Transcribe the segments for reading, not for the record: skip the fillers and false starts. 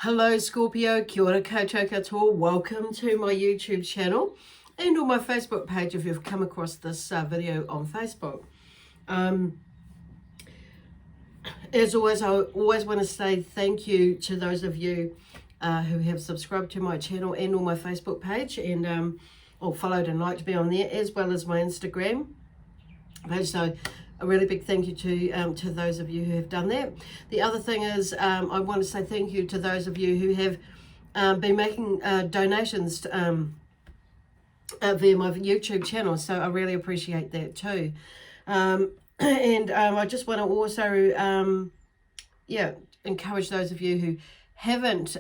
Hello Scorpio, kia ora koutou katoa. Welcome to my YouTube channel and on my Facebook page if you've come across this video on Facebook. As always, I always want to say thank you to those of you who have subscribed to my channel and on my Facebook page and or followed and liked me on there, as well as my Instagram page. So a really big thank you to those of you who have done that. The other thing is I want to say thank you to those of you who have been making donations via my YouTube channel. So I really appreciate that too. I just want to also encourage those of you who haven't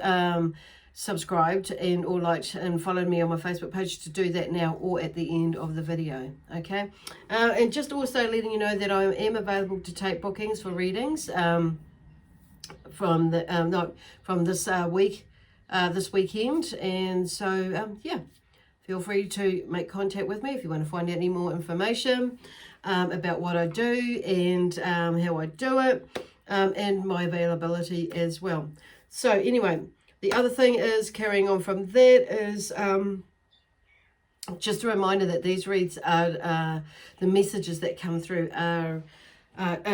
subscribed and or liked and followed me on my Facebook page to do that now or at the end of the video. Okay, and just also letting you know that I am available to take bookings for readings from this week, this weekend, and so feel free to make contact with me if you want to find out any more information about what I do and how I do it, and my availability as well. So anyway, the other thing is, carrying on from that, is just a reminder that these reads are the messages that come through are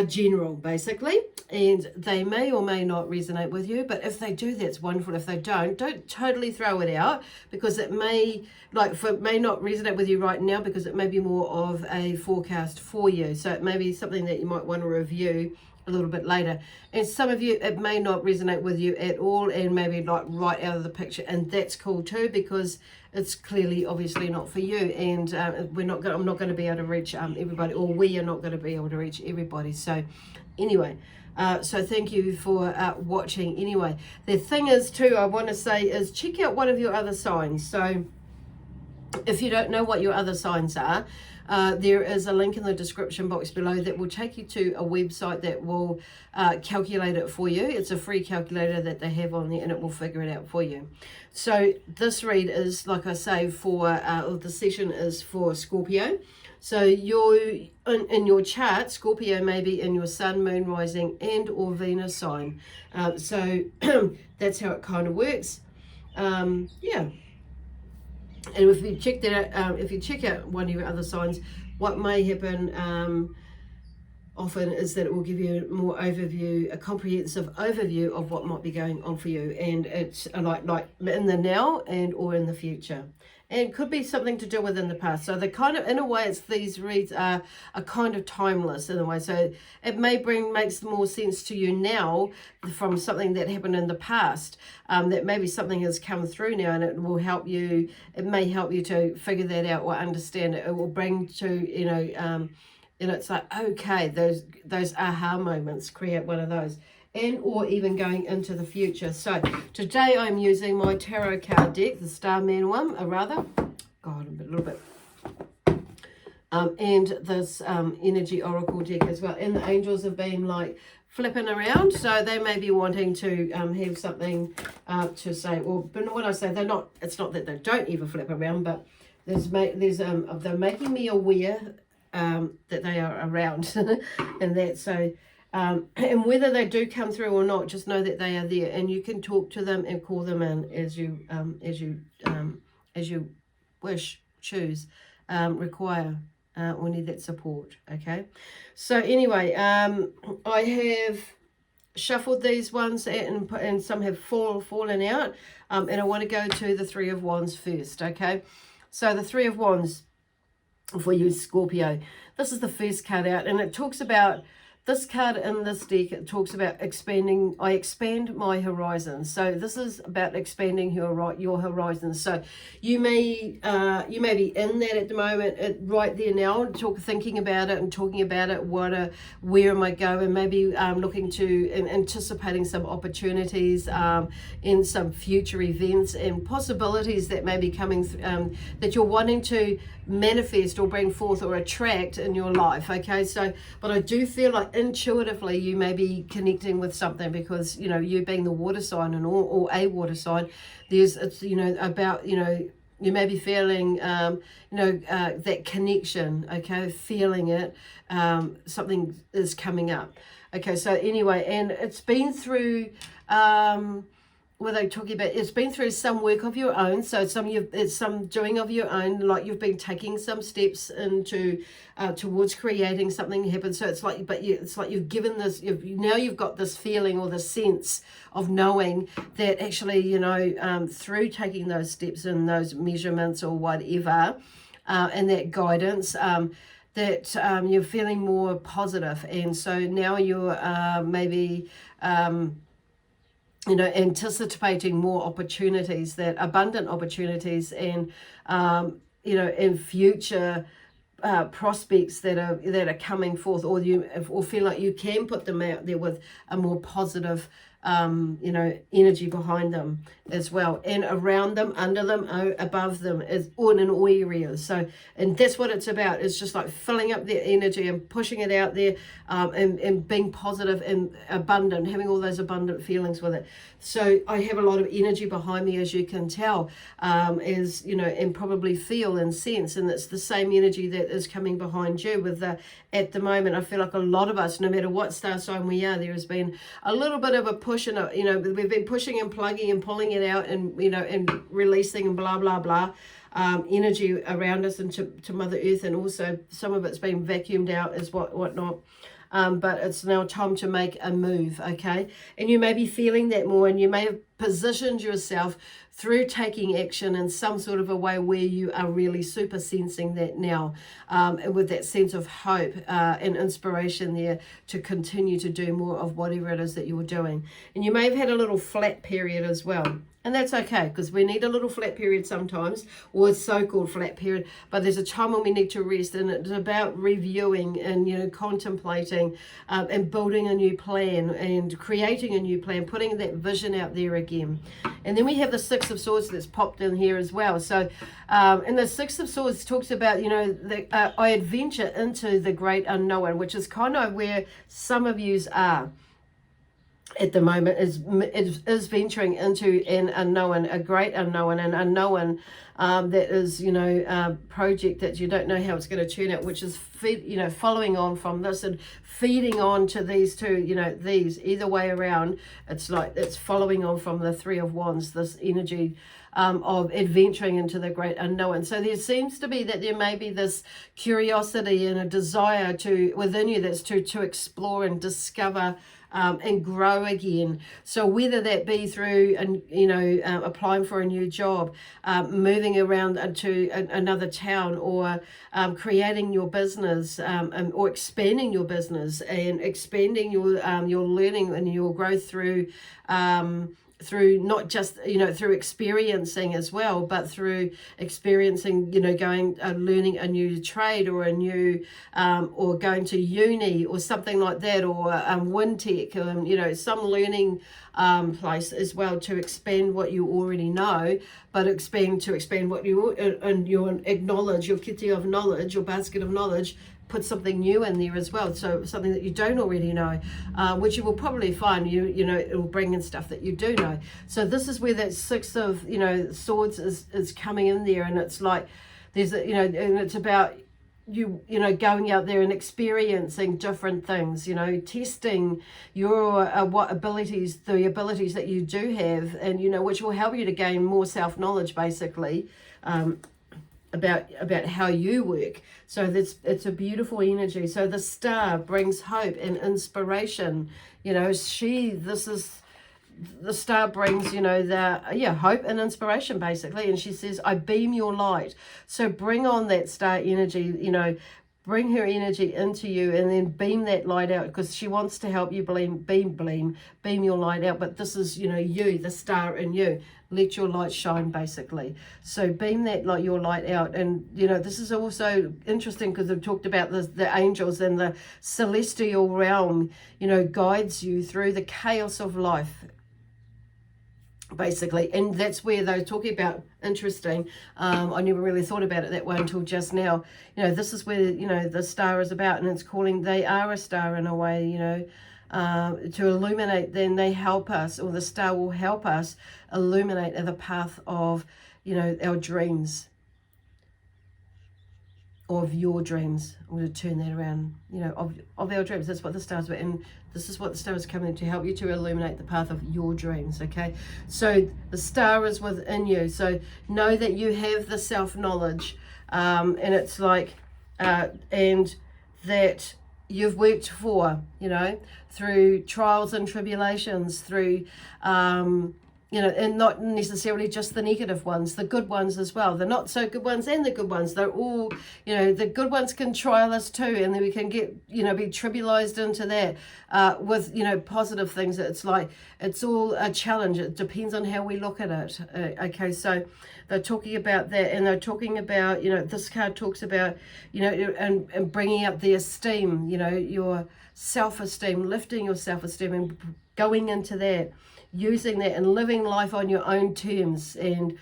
general, basically, and they may or may not resonate with you, but if they do, that's wonderful. If they don't totally throw it out, because it may not resonate with you right now, because it may be more of a forecast for you. So it may be something that you might want to review a little bit later. And some of you, it may not resonate with you at all, and maybe like right out of the picture, and that's cool too, because it's clearly obviously not for you, and I'm not going to be able to reach everybody, or we are not going to be able to reach everybody. So anyway, so thank you for watching. Anyway, the thing is too, I want to say, is check out one of your other signs. So if you don't know what your other signs are, there is a link in the description box below that will take you to a website that will calculate it for you. It's a free calculator that they have on there, and it will figure it out for you. So this read is, like I say, for the session is for Scorpio. So in your chart, Scorpio may be in your sun, moon, rising, and or Venus sign. So that's how it kind of works. And if you check that out, if you check out one of your other signs, what may happen often is that it will give you more overview, a comprehensive overview of what might be going on for you, and it's like in the now and or in the future, and could be something to do with in the past. So they kind of, in a way, it's these reads are kind of timeless in a way. So it makes more sense to you now from something that happened in the past, that maybe something has come through now, and it will help you. It may help you to figure that out or understand it. It will bring to it's like, okay, those aha moments, create one of those, and or even going into the future. So today I'm using my tarot card deck, the Starman one, a little bit, and this energy oracle deck as well. And the angels have been like flipping around, so they may be wanting to have something to say. Well, but when I say they're not, it's not that they don't ever flip around, but they're making me aware that they are around and that. So and whether they do come through or not, just know that they are there, and you can talk to them and call them in as you wish, choose, require, or need that support. Okay, so anyway, I have shuffled these ones, and some have fallen out, and I want to go to the Three of Wands first. Okay, so the Three of Wands for you, Scorpio, this is the first card out, and it talks about, this card in this deck, it talks about expanding. I expand my horizons. So this is about expanding your horizons. So you may be in that at the moment, right there now, thinking about it and talking about it. Where am I going? Maybe looking to and anticipating some opportunities in some future events and possibilities that may be coming that you're wanting to manifest or bring forth or attract in your life. Okay, so but I do feel like intuitively you may be connecting with something, because you being the water sign and or a water sign, it's about you may be feeling that connection. Okay, feeling it, something is coming up. Okay, so anyway, and it's been through what are they talking about? It's been through some work of your own, so it's some doing of your own, like you've been taking some steps into towards creating something happen. So it's like, it's like you've given this, now you've got this feeling or the sense of knowing that actually, through taking those steps and those measurements or whatever, and that guidance, that you're feeling more positive, and so now you're maybe anticipating more opportunities, that abundant opportunities, and in future prospects that are coming forth, or feel like you can put them out there with a more positive energy behind them as well, and around them, under them, above them, is in all areas. So, and that's what it's about. It's just like filling up their energy and pushing it out there, and being positive and abundant, having all those abundant feelings with it. So I have a lot of energy behind me, as you can tell, and probably feel and sense, and it's the same energy that is coming behind you with at the moment. I feel like a lot of us, no matter what star sign we are, there has been a little bit of a push, and we've been pushing and plugging and pulling it out, and and releasing and blah blah blah energy around us and to Mother Earth, and also some of it's been vacuumed out as whatnot. But it's now time to make a move, okay? And you may be feeling that more, and you may have positioned yourself through taking action in some sort of a way where you are really super sensing that now, with that sense of hope and inspiration there to continue to do more of whatever it is that you're doing. And you may have had a little flat period as well. And that's okay, because we need a little flat period sometimes, or a so-called flat period, but there's a time when we need to rest, and it's about reviewing and contemplating and building a new plan and creating a new plan, putting that vision out there again. And then we have the Six of Swords that's popped in here as well. So and the Six of Swords talks about I adventure into the great unknown, which is kind of where some of yous are at the moment, is venturing into an unknown, a great unknown, an unknown that is, a project that you don't know how it's going to turn out, which is following on from this and feeding on to these two, these either way around. It's like it's following on from the Three of Wands, this energy of adventuring into the great unknown. So there seems to be that there may be this curiosity and a desire within you that's to explore and discover and grow again. So whether that be through applying for a new job, moving around to another town, or creating your business, or expanding your business and expanding your learning and your growth through not just through experiencing as well, but through experiencing going learning a new trade, or a new or going to uni or something like that, or Wintech, some learning place as well, to expand what you already know, but to expand what you and your knowledge, your kitty of knowledge, your basket of knowledge. Put something new in there as well, so something that you don't already know, which you will probably find it will bring in stuff that you do know. So this is where that Six of Swords is coming in there, and it's like there's and it's about you going out there and experiencing different things, testing your the abilities that you do have, and which will help you to gain more self-knowledge, basically, about how you work. So it's a beautiful energy. So the star brings hope and inspiration. The star brings hope and inspiration, basically, and she says, I beam your light. So bring on that star energy, bring her energy into you, and then beam that light out, because she wants to help you beam your light out. But this is you, the star in you. Let your light shine, basically. So beam your light out. And this is also interesting, because I've talked about the angels, and the celestial realm guides you through the chaos of life, basically. And that's where they're talking about, interesting, I never really thought about it that way until just now. This is where the star is about, and it's calling, they are a star in a way, to illuminate. Then they help us, or the star will help us illuminate the path of our dreams, of your dreams. I'm going to turn that around, you know, of our dreams. That's what the stars were, and this is what the star is coming to help you to illuminate the path of your dreams. Okay, so the star is within you, so know that you have the self-knowledge, and it's like and that you've worked for, you know, through trials and tribulations, through you know, and not necessarily just the negative ones, the good ones as well, the not so good ones and the good ones. They're all, you know, the good ones can trial us too, and then we can get, you know, be tribulized into that with, you know, positive things. It's like, it's all a challenge. It depends on how we look at it. Okay, so they're talking about that, and they're talking about, you know, this card talks about, you know, and bringing up the esteem, you know, your self-esteem, lifting your self-esteem and going into that, using that and living life on your own terms, and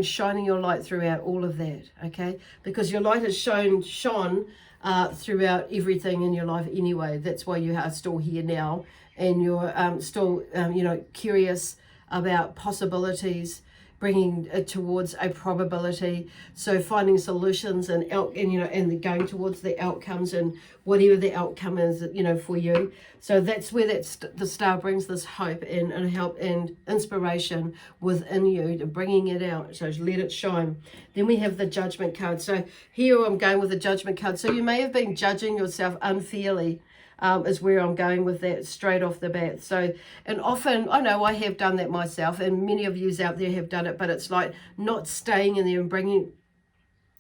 shining your light throughout all of that, okay? Because your light has shone throughout everything in your life anyway. That's why you are still here now, and you're still, you know, curious about possibilities, bringing it towards a probability. So finding solutions and you know, and going towards the outcomes and whatever the outcome is, you know, for you. So that's where the star brings this hope and help and inspiration within you, to bringing it out. So let it shine. Then we have the Judgment card. So here I'm going with the Judgment card. So you may have been judging yourself unfairly. Is where I'm going with that straight off the bat. So, and often, I know I have done that myself, and many of you out there have done it, but it's like not staying in there and bringing,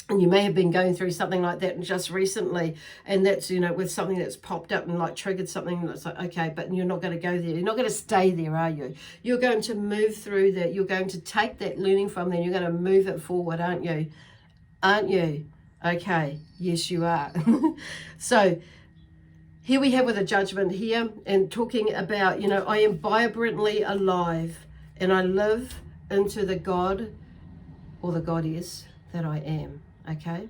and you may have been going through something like that just recently, and that's, you know, with something that's popped up and like triggered something that's like, okay, but you're not going to go there. You're not going to stay there, are you? You're going to move through that. You're going to take that learning from there. You're going to move it forward, aren't you? Aren't you? Okay. Yes, you are. So, here we have with a Judgment here, and talking about, you know, I am vibrantly alive and I live into the God or the goddess that I am, okay?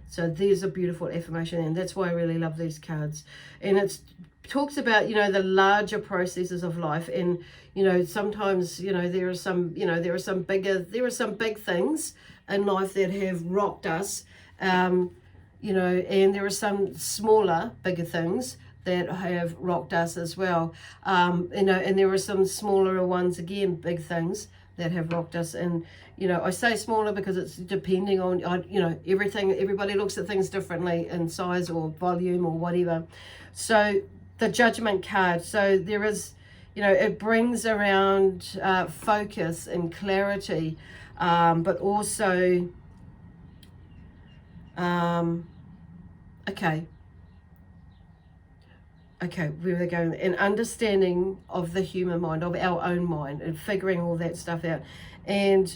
So there's a beautiful affirmation, and that's why I really love these cards. And it talks about, you know, the larger processes of life, and, you know, sometimes, you know, there are some big things in life that have rocked us, you know, and there are some smaller, bigger things that have rocked us as well. You know, and there are some smaller ones, again, big things that have rocked us. And, you know, I say smaller because it's depending on, you know, everybody looks at things differently in size or volume or whatever. So the Judgment card, so there is, you know, it brings around focus and clarity, but also, okay, where we're going, an understanding of the human mind, of our own mind, and figuring all that stuff out. And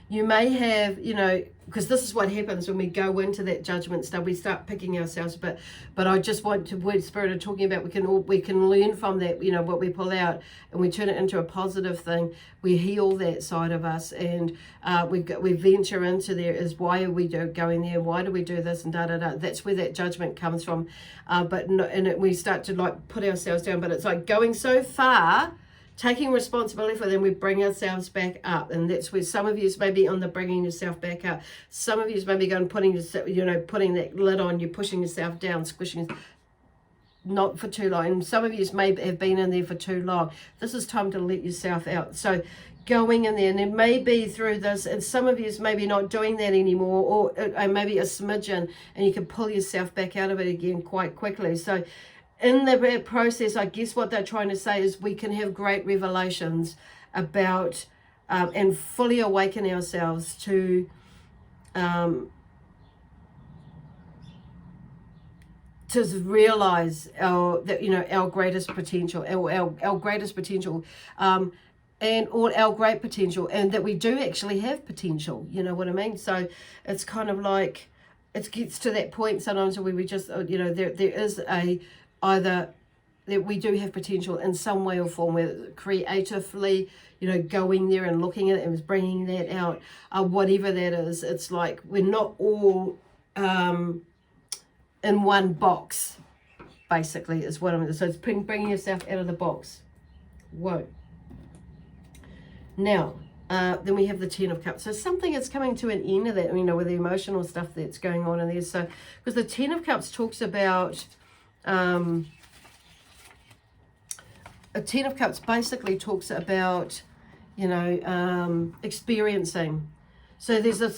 you may have, you know, because this is what happens when we go into that judgment stuff, we start picking ourselves. But I just want to, word spirit are talking about, we can learn from that, you know, what we pull out, and we turn it into a positive thing. We heal that side of us, and we venture into there is, why are we going there? Why do we do this? And da da da. That's where that judgment comes from. We start to like put ourselves down, but it's like going so far, taking responsibility for them, we bring ourselves back up. And that's where some of you may be on the bringing yourself back up. Some of you may be going, putting that lid on, you're pushing yourself down, squishing, not for too long. And some of you may have been in there for too long. This is time to let yourself out. So going in there, and it may be through this, and some of you is maybe not doing that anymore, or maybe a smidgen, and you can pull yourself back out of it again quite quickly. So in the process, I guess what they're trying to say is we can have great revelations about and fully awaken ourselves to realize our greatest potential, our greatest potential, and all our great potential, and that we do actually have potential. You know what I mean? So it's kind of like, it gets to that point sometimes where we just, you know, there is either that we do have potential in some way or form, where creatively, you know, going there and looking at it and bringing that out, whatever that is. It's like we're not all in one box, basically, is what I'm. So it's bringing yourself out of the box. Whoa. Now, Then we have the Ten of Cups. So something is coming to an end of that, you know, with the emotional stuff that's going on in there. So, because the Ten of Cups talks about, a Ten of Cups basically talks about, you know, experiencing. So there's a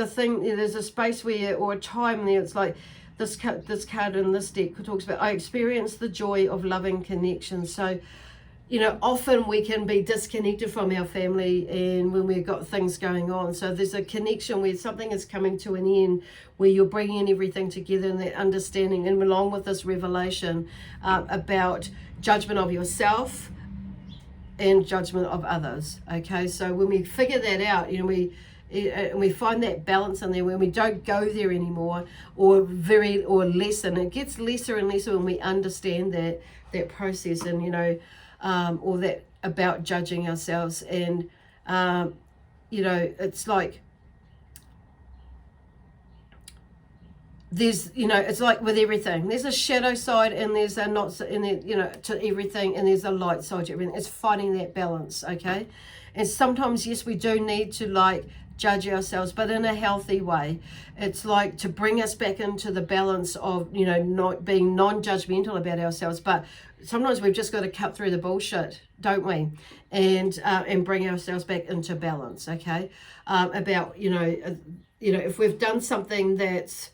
thing, there's a space where, or a time there, it's like this card in this deck talks about, I experience the joy of loving connection. So, you know, often we can be disconnected from our family and when we've got things going on. So there's a connection where something is coming to an end, where you're bringing everything together and that understanding, and along with this revelation about judgment of yourself and judgment of others. Okay, so when we figure that out, you know, we find that balance in there when we don't go there anymore, or lessen. It gets lesser and lesser when we understand that process, and you know, or that about judging ourselves. And you know, it's like there's, you know, it's like with everything, there's a shadow side and there's a not, and then, you know, to everything, and there's a light side to everything. It's finding that balance. Okay, and sometimes, yes, we do need to like judge ourselves, but in a healthy way. It's like to bring us back into the balance of, you know, not being non-judgmental about ourselves. But sometimes we've just got to cut through the bullshit, don't we? And bring ourselves back into balance. Okay, about, you know, if we've done something that's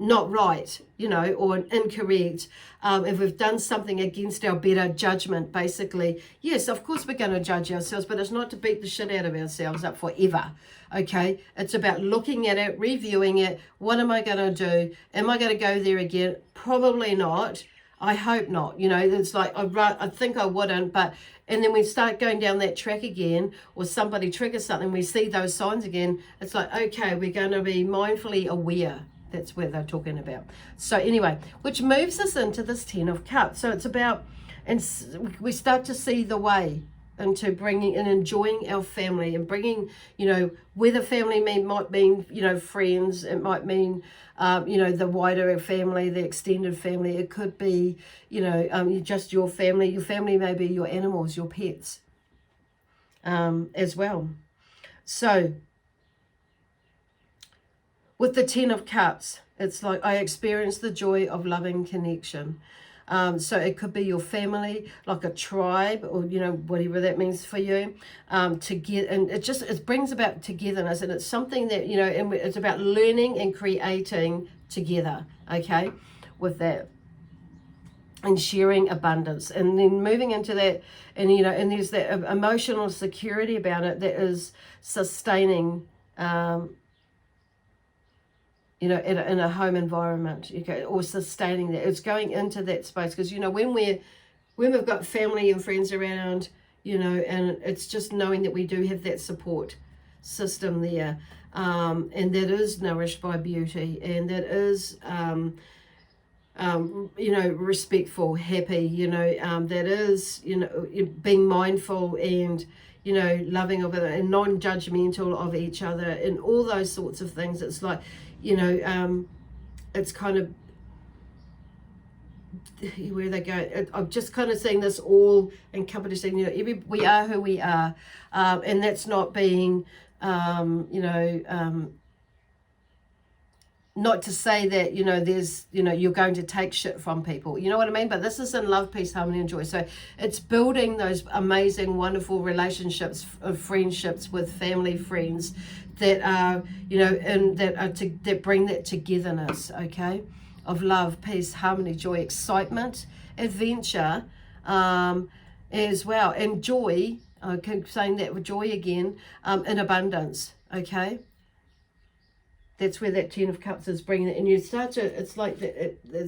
not right, you know, or incorrect, if we've done something against our better judgment, basically, yes, of course we're going to judge ourselves, but it's not to beat the shit out of ourselves up forever. Okay, it's about looking at it, reviewing it. What am I going to do? Am I going to go there again? Probably not. I hope not. You know, it's like I think I wouldn't, but and then we start going down that track again, or somebody triggers something, we see those signs again. It's like, okay, we're going to be mindfully aware. That's where they're talking about. So anyway, which moves us into this Ten of Cups. So it's about, and we start to see the way into bringing and enjoying our family, and bringing, you know, whether family might mean, you know, friends, it might mean, you know, the wider family, the extended family. It could be, you know, just your family. Your family may be your animals, your pets, as well. So with the Ten of Cups, it's like I experience the joy of loving connection. So it could be your family, like a tribe, or, you know, whatever that means for you, to get, and it brings about togetherness, and it's something that, you know, and it's about learning and creating together, okay, with that, and sharing abundance, and then moving into that, and, you know, and there's that emotional security about it that is sustaining, you know, in a home environment, okay, or sustaining that. It's going into that space, because, you know, when we've got family and friends around, you know, and it's just knowing that we do have that support system there, and that is nourished by beauty, and that is, you know, respectful, happy, you know, that is, you know, being mindful and, you know, loving of it, and non-judgmental of each other, and all those sorts of things. It's like, you know, it's kind of where they go. I'm just kind of seeing this all encompassing, you know, we are who we are, and that's not being, you know, not to say that, you know, there's, you know, you're going to take shit from people, you know what I mean? But this is in love, peace, harmony, and joy. So it's building those amazing, wonderful relationships, of friendships with family, friends that are, you know, and that bring that togetherness, okay, of love, peace, harmony, joy, excitement, adventure, as well, and joy. I keep saying that with joy again, in abundance, okay. That's where that Ten of Cups is bringing it. And you start to, it's like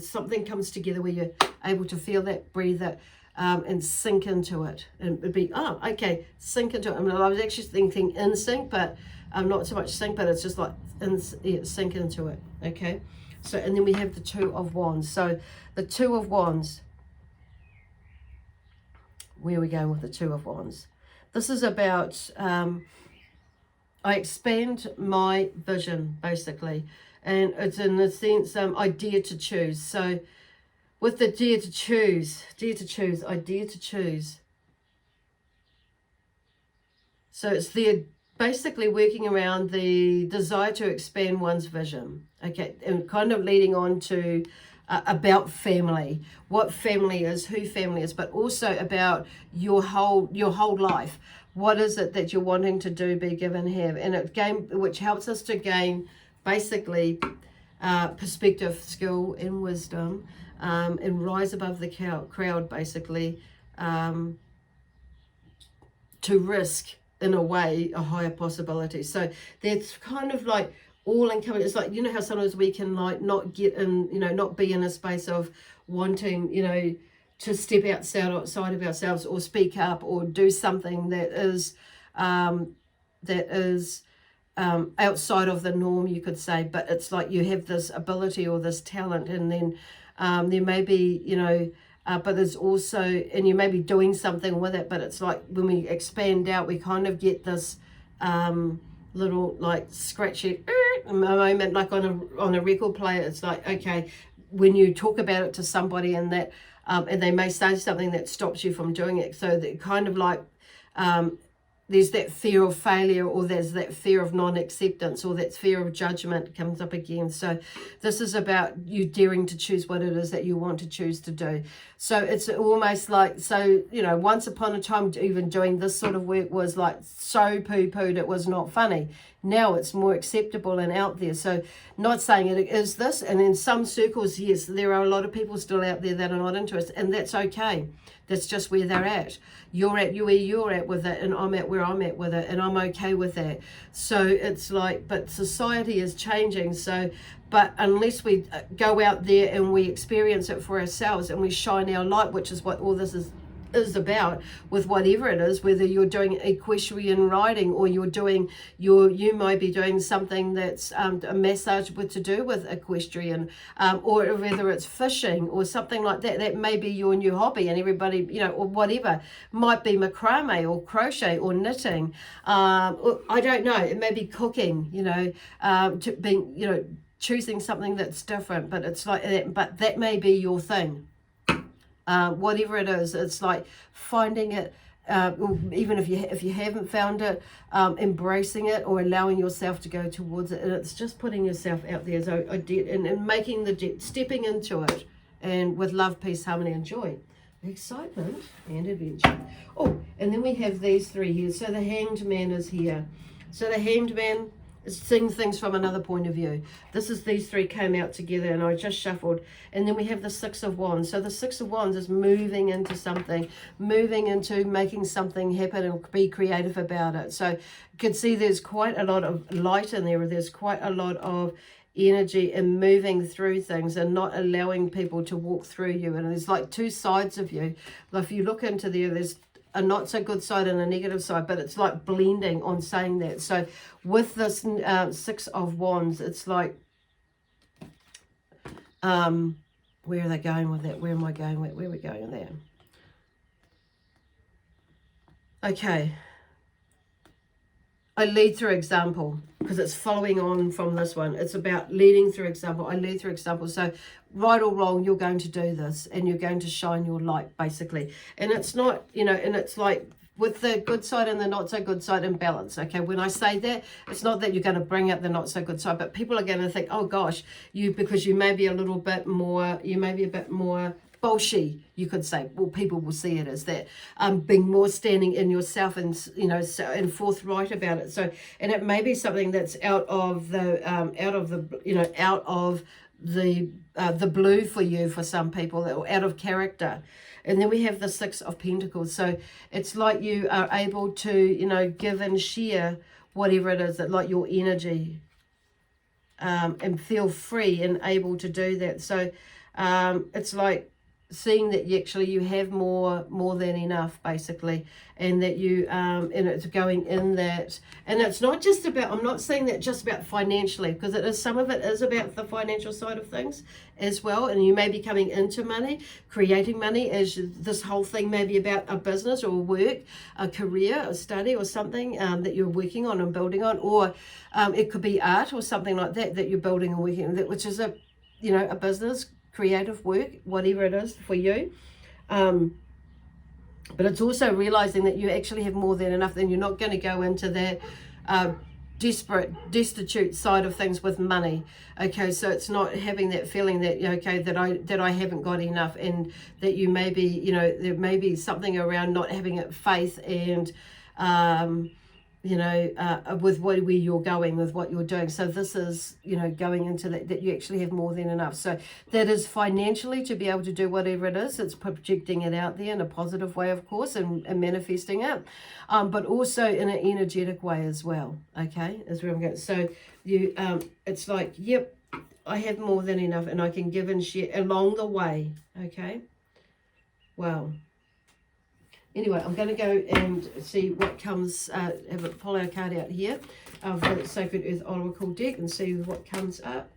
something comes together where you're able to feel that, breathe it, and sink into it. And it'd be, oh, okay, sink into it. I mean, I was actually thinking in sync, but not so much sync, but it's just like sink into it, okay? So, and then we have the Two of Wands. So the Two of Wands, where are we going with the Two of Wands? This is about... I expand my vision, basically, and it's in the sense I dare to choose. So with the dare to choose, I dare to choose. So it's there basically working around the desire to expand one's vision. Okay, and kind of leading on to about family, what family is, who family is, but also about your whole life. What is it that you're wanting to do, be, give, and have? And it which helps us to gain basically perspective, skill, and wisdom, and rise above the crowd, basically, to risk, in a way, a higher possibility. So that's kind of like all encompassing. It's like, you know how sometimes we can like not get in, you know, not be in a space of wanting, you know, to step outside of ourselves, or speak up, or do something that is outside of the norm, you could say. But it's like you have this ability or this talent, and then there may be, you know, but there's also, and you may be doing something with it, but it's like when we expand out, we kind of get this little like scratchy moment, like on a record player. It's like, okay, when you talk about it to somebody, and that and they may say something that stops you from doing it, so that kind of like there's that fear of failure, or there's that fear of non-acceptance, or that fear of judgment comes up again. So this is about you daring to choose what it is that you want to choose to do. So it's almost like, so, you know, once upon a time, even doing this sort of work was like so poo-pooed, it was not funny. Now it's more acceptable and out there. So not saying it is this, and in some circles, yes, there are a lot of people still out there that are not interested, and that's okay. That's just where they're at. You're at where you're at with it, and I'm at where I'm at with it, and I'm okay with that. So it's like, but society is changing. So, but unless we go out there and we experience it for ourselves, and we shine our light, which is what all this is about, with whatever it is, whether you're doing equestrian riding, or you're doing you might be doing something that's a massage to do with equestrian, or whether it's fishing or something like that. That may be your new hobby, and everybody, you know, or whatever, might be macrame or crochet or knitting, or, I don't know, it may be cooking, you know, to being, you know, choosing something that's different. But it's like that, but that may be your thing. Whatever it is, it's like finding it, even if you haven't found it, embracing it, or allowing yourself to go towards it. And it's just putting yourself out there, so and making stepping into it, and with love, peace, harmony, and joy, excitement, and adventure. Oh, and then we have these three here. So the Hanged Man is here. So the Hanged Man is seeing things from another point of view. These three came out together, and I just shuffled. And then we have the Six of Wands. So the Six of Wands is moving into something, moving into making something happen, and be creative about it. So you can see there's quite a lot of light in there. There's quite a lot of energy in moving through things, and not allowing people to walk through you. And there's like two sides of you. If you look into there's a not so good side and a negative side, but it's like blending on saying that. So with this Six of Wands, it's like, where are they going with that? Where am I going with? Where are we going with that? Okay. I lead through example, because it's following on from this one. It's about leading through example. I lead through example. So right or wrong, you're going to do this, and you're going to shine your light, basically. And it's not, you know, and it's like with the good side and the not so good side in balance. Okay, when I say that, it's not that you're going to bring up the not so good side, but people are going to think, oh gosh, because you may be a little bit more, you may be a bit more bolshy, you could say. Well, people will see it as that, being more standing in yourself, and, you know, and forthright about it. So, and it may be something that's out of the blue for you, for some people, or out of character. And then we have the Six of Pentacles. So it's like you are able to, you know, give and share whatever it is, that like your energy, and feel free and able to do that. So it's like seeing that you have more than enough, basically, and that you and it's going in that. And it's not just about, I'm not saying that just about financially, because it is, some of it is about the financial side of things as well. And you may be coming into money, creating money, as this whole thing may be about a business or work, a career, a study, or something that you're working on and building on. Or it could be art or something like that you're building and working on, which is a business, creative work, whatever it is for you. But it's also realizing that you actually have more than enough, and you're not going to go into that destitute side of things with money. Okay, so it's not having that feeling that, okay, that I haven't got enough, and that you may be, you know, there may be something around not having faith and with where you're going, with what you're doing. So this is, you know, going into that you actually have more than enough. So that is financially to be able to do whatever it is. It's projecting it out there in a positive way, of course, and manifesting it, but also in an energetic way as well. Okay, is where I'm going. So you, it's like, yep, I have more than enough, and I can give and share along the way. Okay, well. Anyway, I'm going to go and see what comes, have a pull our card out here for the Sacred Earth Oracle deck and see what comes up.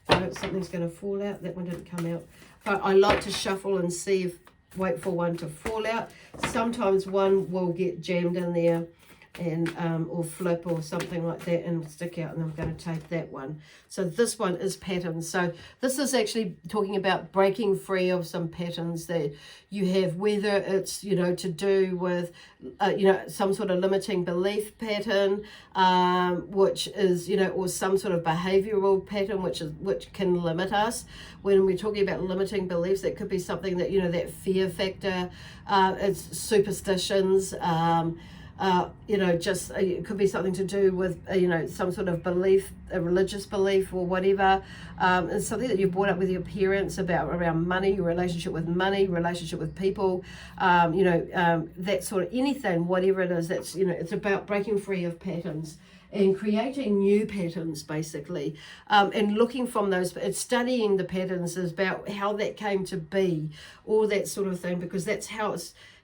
Something's going to fall out. That one didn't come out. But I like to shuffle and see wait for one to fall out. Sometimes one will get jammed in there and or flip or something like that and stick out, and I'm going to take that one. So this one is patterns. So this is actually talking about breaking free of some patterns that you have, whether it's, you know, to do with some sort of limiting belief pattern, which is, you know, or some sort of behavioral pattern which can limit us. When we're talking about limiting beliefs, that could be something that, you know, that fear factor, it's superstitions, just it could be something to do with, some sort of belief, a religious belief or whatever. It's something that you brought up with your parents around money, your relationship with money, relationship with people, that sort of anything, whatever it is, that's, you know, it's about breaking free of patterns and creating new patterns, basically, and looking from those, studying the patterns is about how that came to be, all that sort of thing, because that's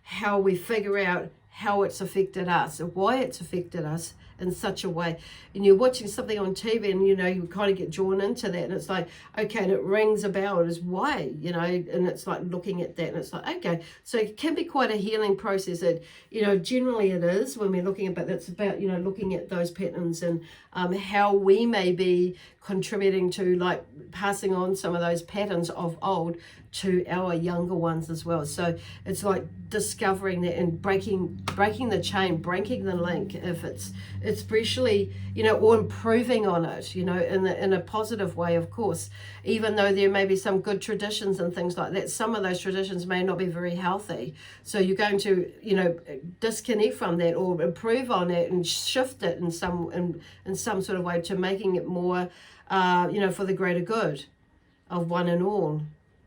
how we figure out how it's affected us, or why it's affected us in such a way. And you're watching something on TV and, you know, you kind of get drawn into that, and it's like, okay, and it rings a bell, it is why, you know, and it's like looking at that and it's like, okay, so it can be quite a healing process. It, you know, generally it is when we're looking at, but it's about, you know, looking at those patterns and how we may be contributing to, like, passing on some of those patterns of old to our younger ones as well. So it's like discovering that and breaking the chain, breaking the link, if it's especially, you know, or improving on it, you know, in a positive way, of course, even though there may be some good traditions and things like that. Some of those traditions may not be very healthy, so you're going to, you know, disconnect from that or improve on it and shift it in some sort of way to making it more for the greater good of one and all.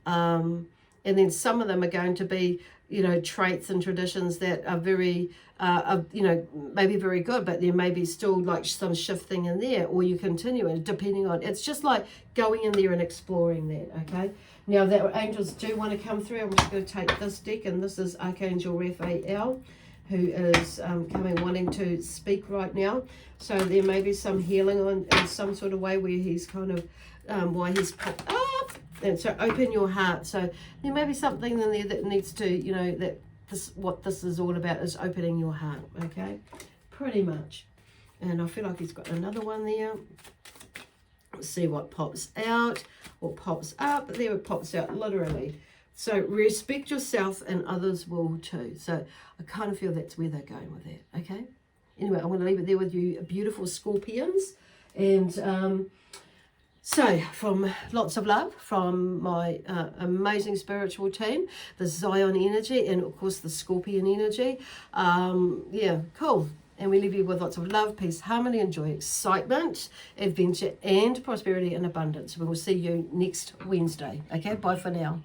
And then some of them are going to be, you know, traits and traditions that are very, maybe very good, but there may be still like some shifting in there, or you continue it depending on, it's just like going in there and exploring that, okay? Now that angels do want to come through, I'm just going to take this deck, and this is Archangel Raphael, who is coming wanting to speak right now. So there may be some healing in some sort of way where he's kind of, why he's popped up. And so open your heart. So there may be something in there that needs to, you know, that what this is all about is opening your heart, okay? Pretty much. And I feel like he's got another one there. Let's see what pops out or pops up. There it pops out, literally. So respect yourself and others will too. So I kind of feel that's where they're going with that, okay? Anyway, I'm going to leave it there with you, beautiful Scorpions. And so from lots of love from my amazing spiritual team, the Zion energy, and of course the Scorpion energy. Yeah, cool. And we leave you with lots of love, peace, harmony, and joy, excitement, adventure, and prosperity and abundance. We will see you next Wednesday. Okay, bye for now.